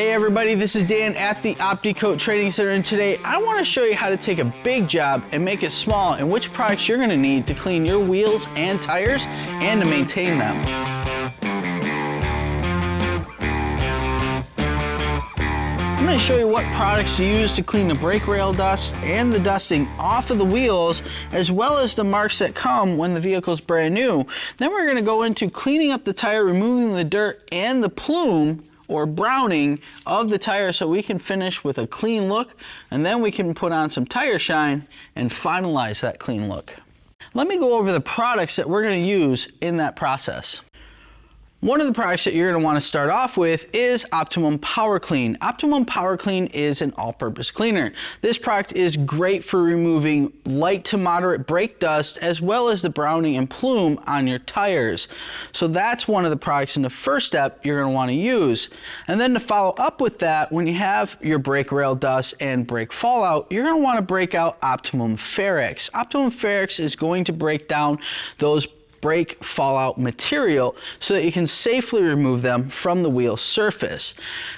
Hey everybody, this is Dan at the Opti-Coat Training Center, and today I want to show you how to take a big job and make it small and which products you're going to need to clean your wheels and tires and to maintain them. I'm going to show you what products to use to clean the brake rail dust and the dusting off of the wheels, as well as the marks that come when the vehicle is brand new. Then we're going to go into cleaning up the tire, removing the dirt and the plume or browning of the tire so we can finish with a clean look, and then we can put on some tire shine and finalize that clean look. Let me go over the products that we're going to use in that process. One of the products that you're going to want to start off with is Optimum Power Clean. Optimum Power Clean is an all-purpose cleaner. This product is great for removing light to moderate brake dust as well as the browning and plume on your tires. So that's one of the products in the first step you're going to want to use. And then to follow up with that, when you have your brake rail dust and brake fallout, you're going to want to break out Optimum Ferret. Optimum Ferret is going to break down those brake fallout material so that you can safely remove them from the wheel surface.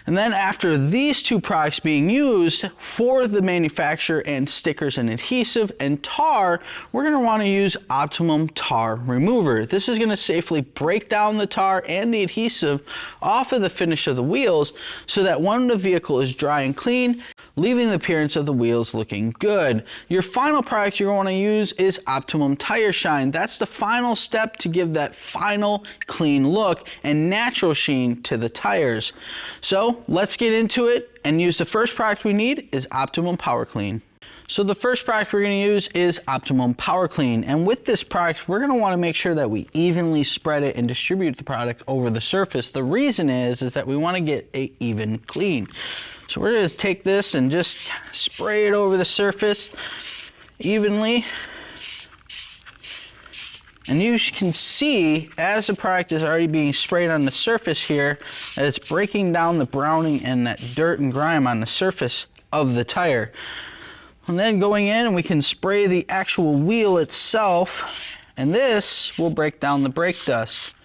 And then after these two products being used for the manufacturer and stickers and adhesive and tar, we're going to want to use Optimum Tar Remover. This is going to safely break down the tar and the adhesive off of the finish of the wheels so that when the vehicle is dry and clean, leaving the appearance of the wheels looking good. Your final product you're going to use is Optimum Tire Shine. That's the final step to give that final clean look and natural sheen to the tires. So let's get into it and use the first product we need is Optimum Power Clean. So the first product we're going to use is Optimum Power Clean, and with this product we're going to want to make sure that we evenly spread it and distribute the product over the surface. The reason is that we want to get an even clean. So we're going to take this and just spray it over the surface evenly. And you can see as the product is already being sprayed on the surface here that it's breaking down the browning and that dirt and grime on the surface of the tire. And then going in, and we can spray the actual wheel itself, and this will break down the brake dust.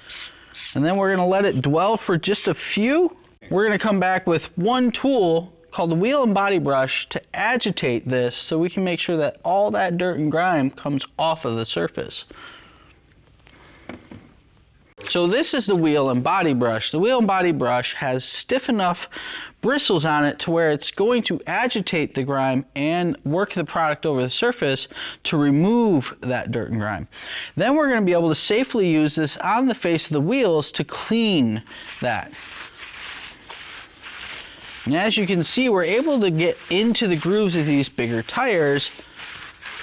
And then we're going to let it dwell for just a few. We're going to come back with one tool called the wheel and body brush to agitate this so we can make sure that all that dirt and grime comes off of the surface. So this is the wheel and body brush. The wheel and body brush has stiff enough bristles on it to where it's going to agitate the grime and work the product over the surface to remove that dirt and grime. Then we're going to be able to safely use this on the face of the wheels to clean that. And as you can see, we're able to get into the grooves of these bigger tires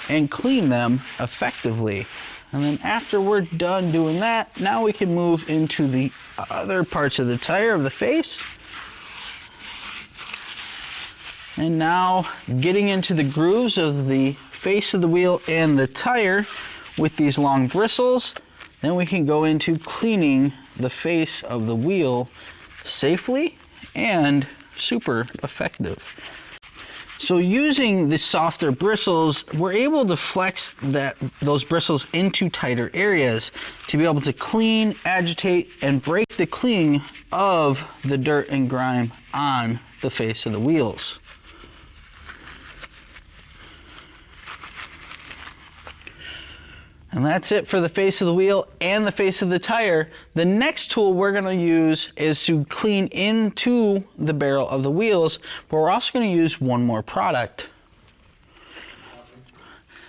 and clean them effectively. And then after we're done doing that, now we can move into the other parts of the tire of the face. And now getting into the grooves of the face of the wheel and the tire with these long bristles, then we can go into cleaning the face of the wheel safely and super effective. So using the softer bristles, we're able to flex those bristles into tighter areas to be able to clean, agitate, and break the cling of the dirt and grime on the face of the wheels. And that's it for the face of the wheel and the face of the tire. The next tool we're going to use is to clean into the barrel of the wheels, but we're also going to use one more product.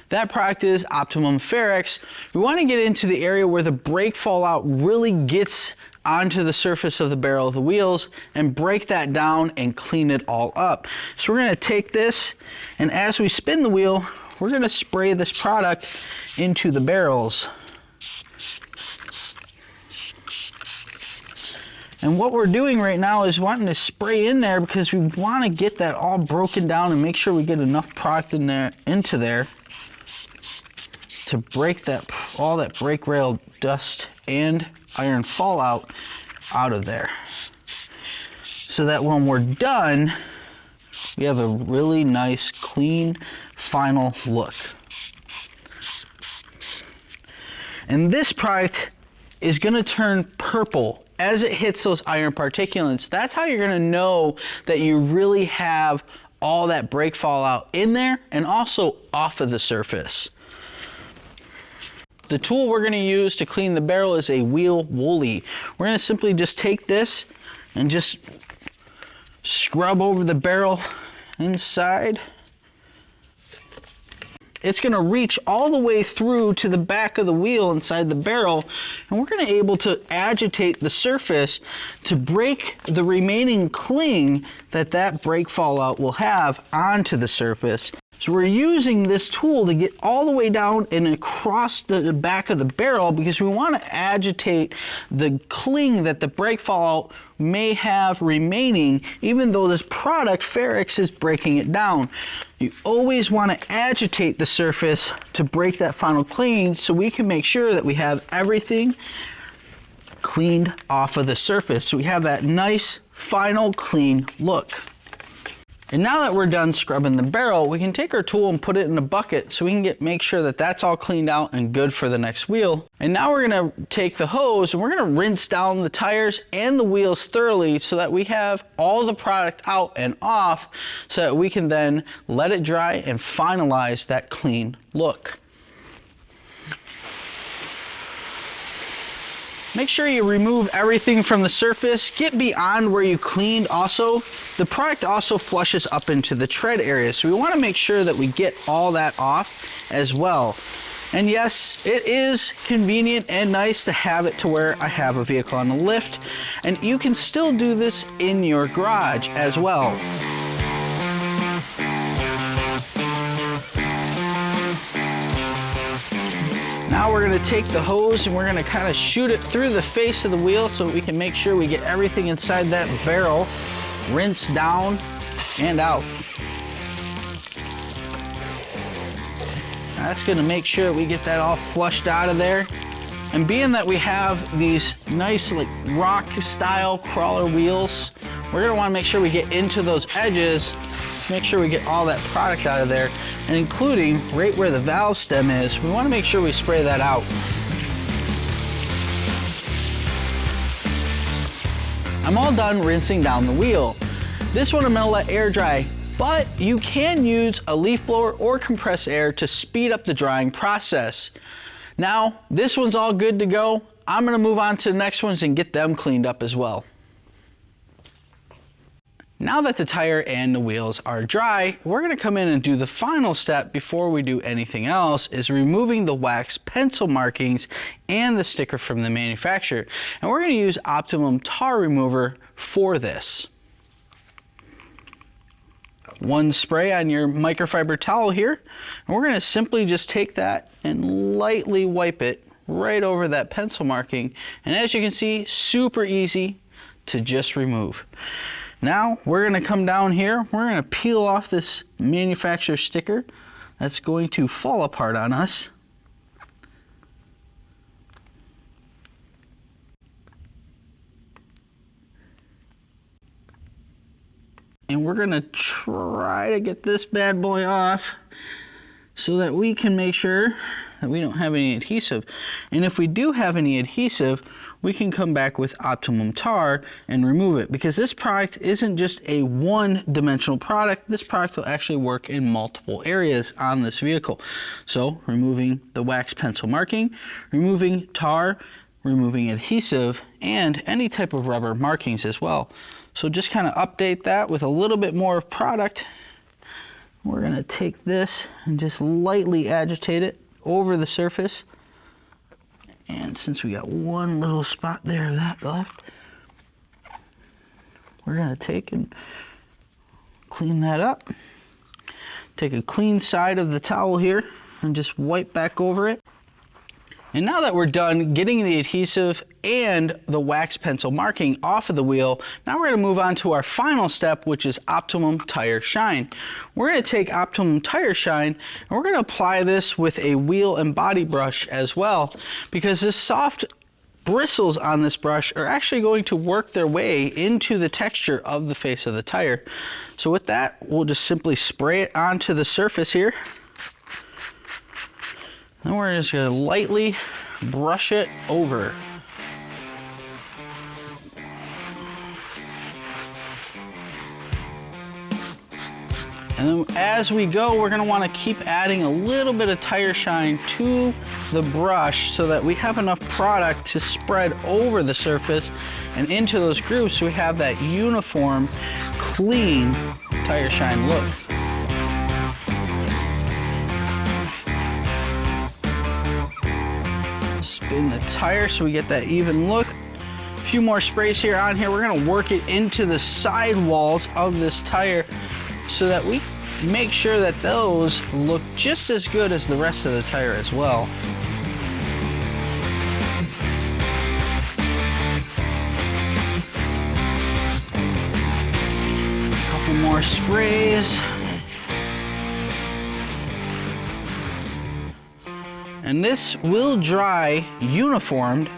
That product is Optimum Ferret. We want to get into the area where the brake fallout really gets onto the surface of the barrel of the wheels and break that down and clean it all up. So we're going to take this, and as we spin the wheel, we're going to spray this product into the barrels. And what we're doing right now is wanting to spray in there because we want to get that all broken down and make sure we get enough product in there, into there to break that all that brake rail dust and iron fallout out of there, so that when we're done we have a really nice clean final look. And this product is going to turn purple as it hits those iron particulates. That's how you're gonna know that you really have all that brake fallout in there and also off of the surface. The tool we're gonna use to clean the barrel is a wheel woolly. We're gonna simply just take this and just scrub over the barrel inside. It's gonna reach all the way through to the back of the wheel inside the barrel, and we're gonna be able to agitate the surface to break the remaining cling that brake fallout will have onto the surface. So we're using this tool to get all the way down and across the back of the barrel because we want to agitate the cling that the brake fallout may have remaining, even though this product, Ferrex, is breaking it down. You always want to agitate the surface to break that final clean so we can make sure that we have everything cleaned off of the surface. So we have that nice final clean look. And now that we're done scrubbing the barrel, we can take our tool and put it in a bucket so we can make sure that that's all cleaned out and good for the next wheel. And now we're gonna take the hose and we're gonna rinse down the tires and the wheels thoroughly so that we have all the product out and off so that we can then let it dry and finalize that clean look. Make sure you remove everything from the surface. Get beyond where you cleaned also. The product also flushes up into the tread area, so we want to make sure that we get all that off as well. And yes, it is convenient and nice to have it to where I have a vehicle on a lift, and you can still do this in your garage as well. Now we're going to take the hose and we're going to kind of shoot it through the face of the wheel so we can make sure we get everything inside that barrel rinsed down and out. That's going to make sure we get that all flushed out of there. And being that we have these nice like rock style crawler wheels, we're going to want to make sure we get into those edges, make sure we get all that product out of there, and including right where the valve stem is, we want to make sure we spray that out. I'm all done rinsing down the wheel. This one I'm going to let air dry, but you can use a leaf blower or compress air to speed up the drying process. Now, this one's all good to go. I'm going to move on to the next ones and get them cleaned up as well. Now that the tire and the wheels are dry, we're going to come in and do the final step before we do anything else, is removing the wax pencil markings and the sticker from the manufacturer. And we're going to use Optimum Tar Remover for this. One spray on your microfiber towel here, and we're going to simply just take that and lightly wipe it right over that pencil marking. And as you can see, super easy to just remove. Now we're going to come down here, we're going to peel off this manufacturer sticker that's going to fall apart on us. And we're going to try to get this bad boy off so that we can make sure that we don't have any adhesive. And if we do have any adhesive, we can come back with Optimum Tar and remove it, because this product isn't just a one-dimensional product. This product will actually work in multiple areas on this vehicle. So removing the wax pencil marking, removing tar, removing adhesive, and any type of rubber markings as well. So just kind of update that with a little bit more product. We're going to take this and just lightly agitate it over the surface. And since we got one little spot there of that left, we're going to take and clean that up. Take a clean side of the towel here and just wipe back over it. And now that we're done getting the adhesive and the wax pencil marking off of the wheel, now we're going to move on to our final step, which is Optimum Tire Shine. We're going to take Optimum Tire Shine and we're going to apply this with a wheel and body brush as well, because this soft bristles on this brush are actually going to work their way into the texture of the face of the tire. So with that, we'll just simply spray it onto the surface here. And we're just going to lightly brush it over. And then as we go, we're gonna wanna keep adding a little bit of tire shine to the brush so that we have enough product to spread over the surface and into those grooves so we have that uniform, clean tire shine look. Spin the tire so we get that even look. A few more sprays here on here. We're gonna work it into the side walls of this tire so that we make sure that those look just as good as the rest of the tire as well. A couple more sprays. And this will dry uniformed.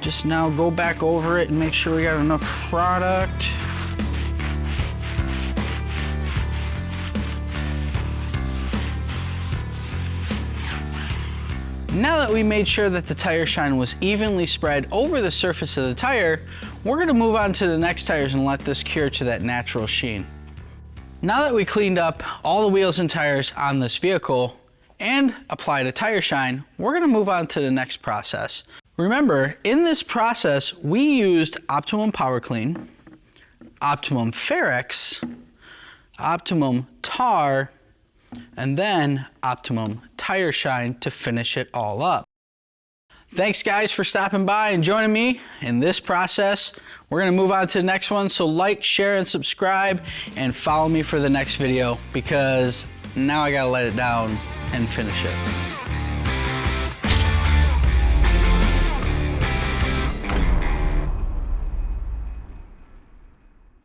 Just now go back over it and make sure we got enough product. Now that we made sure that the tire shine was evenly spread over the surface of the tire, we're gonna move on to the next tires and let this cure to that natural sheen. Now that we cleaned up all the wheels and tires on this vehicle and applied a tire shine, we're gonna move on to the next process. Remember, in this process, we used Optimum Power Clean, Optimum Ferret, Optimum Tar, and then Optimum Tire Shine to finish it all up. Thanks guys for stopping by and joining me in this process. We're gonna move on to the next one, so like, share, and subscribe, and follow me for the next video because now I gotta let it down and finish it.